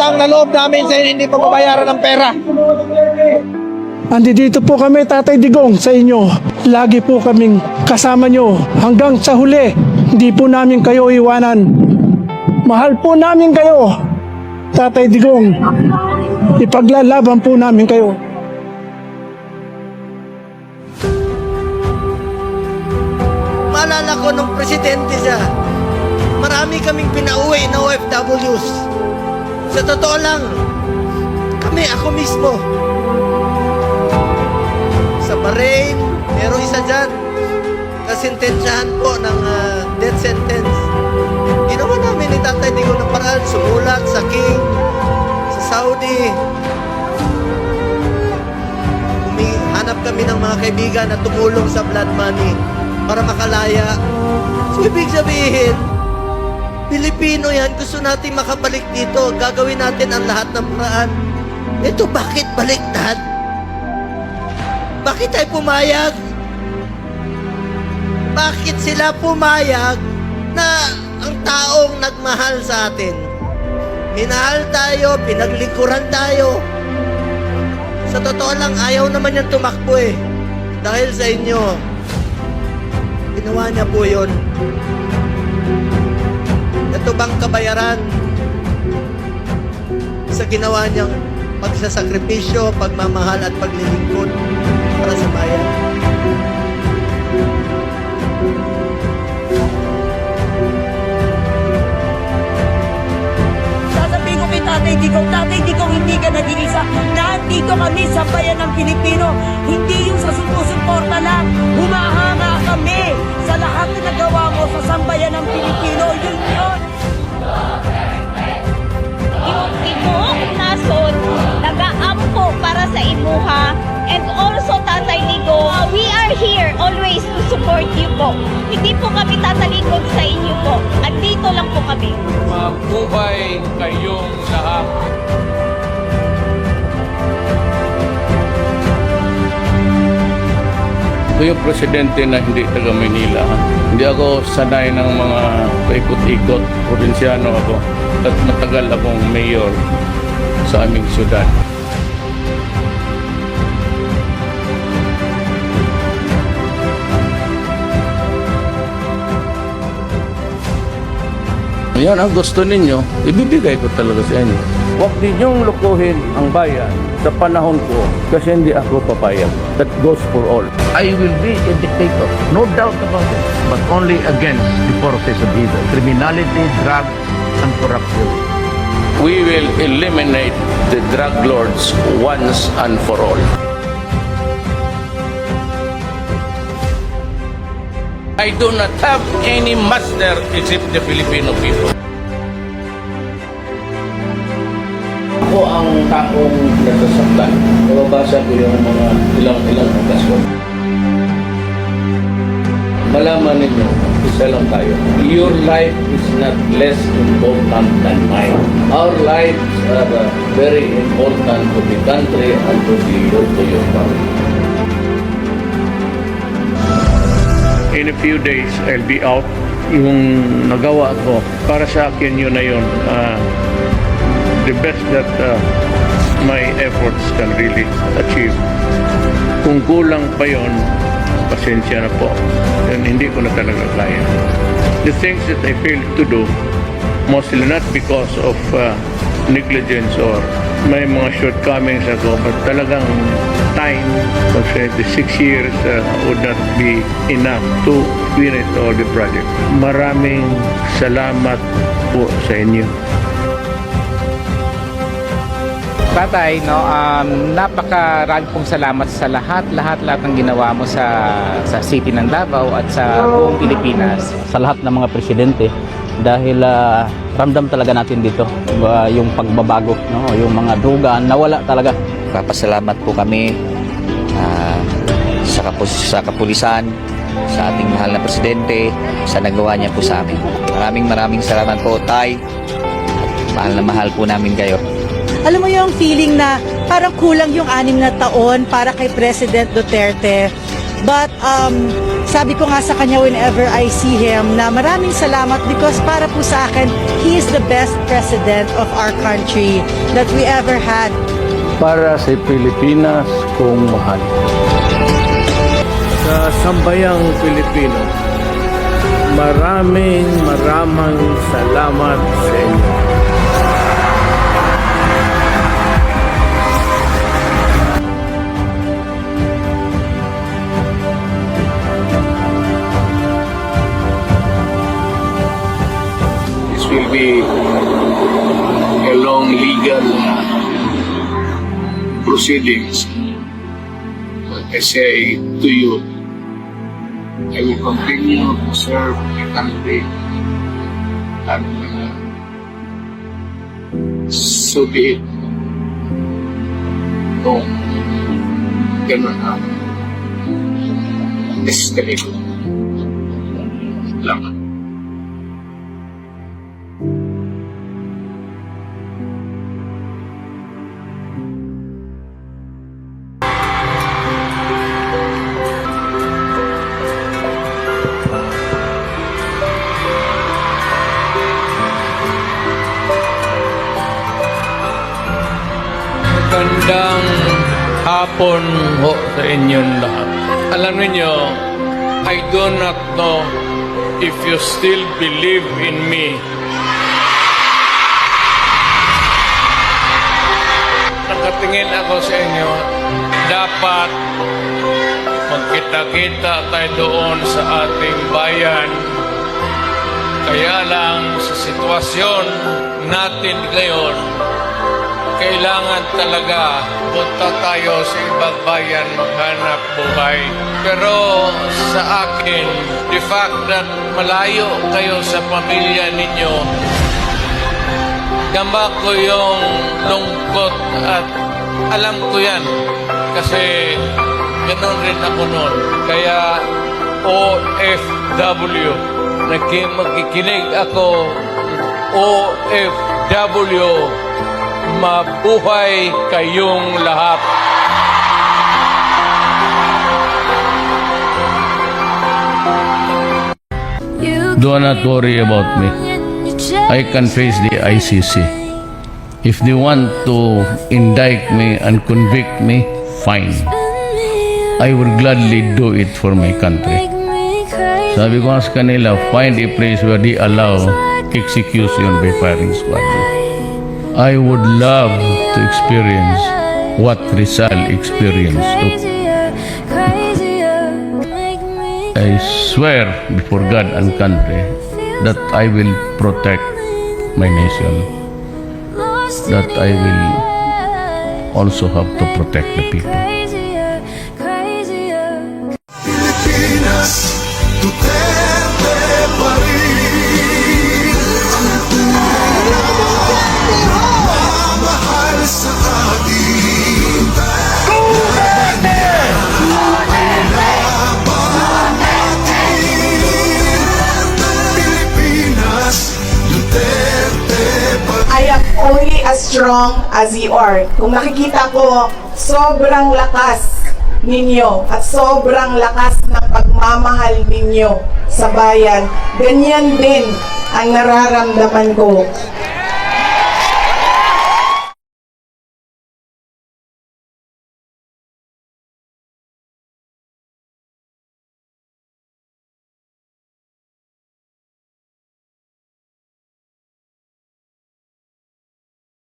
utang na loob namin sa hindi pagbabayaran ng pera. Andito po kami, Tatay Digong, sa inyo. Lagi po kaming kasama nyo hanggang sa huli. Hindi po namin kayo iwanan. Mahal po namin kayo, Tatay Digong. Ipaglalaban po namin kayo. Maalala ko nung presidente siya, marami kaming pinauwi na OFWs. Sa totoo lang, ako mismo. Sa Bahrain, meron isa dyan. Kasintensyahan po ng death sentence. Ginawa namin ni Tatay Digong ng paraan, sumulat sa King, sa Saudi. Hanap kami ng mga kaibigan na tumulong sa blood money para makalaya. So, ibig sabihin, Pilipino yan, gusto natin makabalik dito. Gagawin natin ang lahat ng paraan. Ito, bakit baliktad? Bakit tayo pumayag? Bakit sila pumayag na ang taong nagmahal sa atin? Minahal tayo, pinaglikuran tayo. Sa totoo lang, ayaw naman yan tumakbo eh. Dahil sa inyo, ginawa niya po yun. Ito bang kabayaran sa ginawa niyang pagsasakripisyo, pagmamahal at paglilingkod para sa bayan? Sasabihin ko kay Tatay Digong, hindi ka nag-iisa. Nandito kami sa bayan ng Pilipino. Hindi yung sa suporta lang. Humahanga kami sa lahat na nagawa mo sa sambayan ng Pilipino. Yun yun. Yung imuhang nasod, nag-aampo para sa imuha. And also, Tatay Digong, we are here always to support you po. Hindi po kami tatalikod sa inyo po. At dito lang po kami. Mabuhay kayong lahat. Ito yung presidente na hindi taga Manila. Hindi ako sanay ng mga paikot-ikot. Probinsyano ako. At matagal akong mayor sa aming syudad. Yan ang gusto ninyo, ibibigay ko talaga sa inyo. Huwag ninyong lukuhin ang bayan sa panahon ko kasi hindi ako papayag. That goes for all. I will be a dictator, no doubt about it, but only against the forces of evil, criminality, drugs, and corruption. We will eliminate the drug lords once and for all. I do not have any master except the Filipino people. Ako ang taong nasasaktan. Nababasa ko yung mga ilang okasyon. Malaman ninyo, isa lang tayo. Your life is not less important than mine. Our lives are very important to the country and to your family. In a few days, I'll be out. Yung nagawa ko, para sa akin yun na yun. The best that my efforts can really achieve. Kung kulang pa yun, pasensya na po. Then hindi ko na talaga kaya. The things that I failed to do, mostly not because of negligence or may mga shortcomings ako, but talagang time, kasi the 6 years would not be enough to finish all the project. Maraming salamat po sa inyo. Tatay, napakarami pong salamat sa lahat ng ginawa mo sa city ng Davao at sa buong Pilipinas. Sa lahat ng mga presidente, dahil ramdam talaga natin dito yung pagbabago, yung mga druga, nawala talaga. Papasalamat po kami sa kapulisan, sa ating mahal na presidente, sa nagawa niya po sa amin. Maraming salamat po, Tay. Mahal po namin kayo. Alam mo yung feeling na parang kulang yung 6 na taon para kay President Duterte. But sabi ko nga sa kanya whenever I see him na maraming salamat because para po sa akin, He is the best president of our country that we ever had. Para sa Pilipinas kong mahal. Sa sambayang Pilipino, maraming salamat sa inyo. This will be a long legal proceedings. But I say to you, I will continue to serve the country and so be it. No, ganun na. Escalate lang. Magandang hapon ho sa inyong lahat. Alam niyo, I do not know if you still believe in me. Nakatingin ako sa inyo, dapat magkita-kita tayo doon sa ating bayan. Kaya lang sa sitwasyon natin ngayon, kailangan talaga punta tayo sa ibang bayan maghanap buhay. Pero sa akin, the fact that malayo kayo sa pamilya ninyo, gamba ko yung lungkot at alam ko yan kasi ganoon rin ako noon. Kaya OFW, magkikinig ako, OFW, mabuhay kayong lahat. Do not worry about me. I can face the ICC. If they want to indict me and convict me, fine. I will gladly do it for my country. Sabi ko sa kanila, find a place where they allow execution by firing squad. I would love to experience what Rizal experienced. I swear before God and country that I will protect my nation, that I will also have to protect the people. Pilipinas, Duterte pa rin ang mahal sa ating Pilipinas, Duterte pa rin. I am only as strong as you are. Kung nakikita ko, sobrang lakas ninyo at sobrang lakas ng pagmamahal ninyo sa bayan. Ganyan din ang nararamdaman ko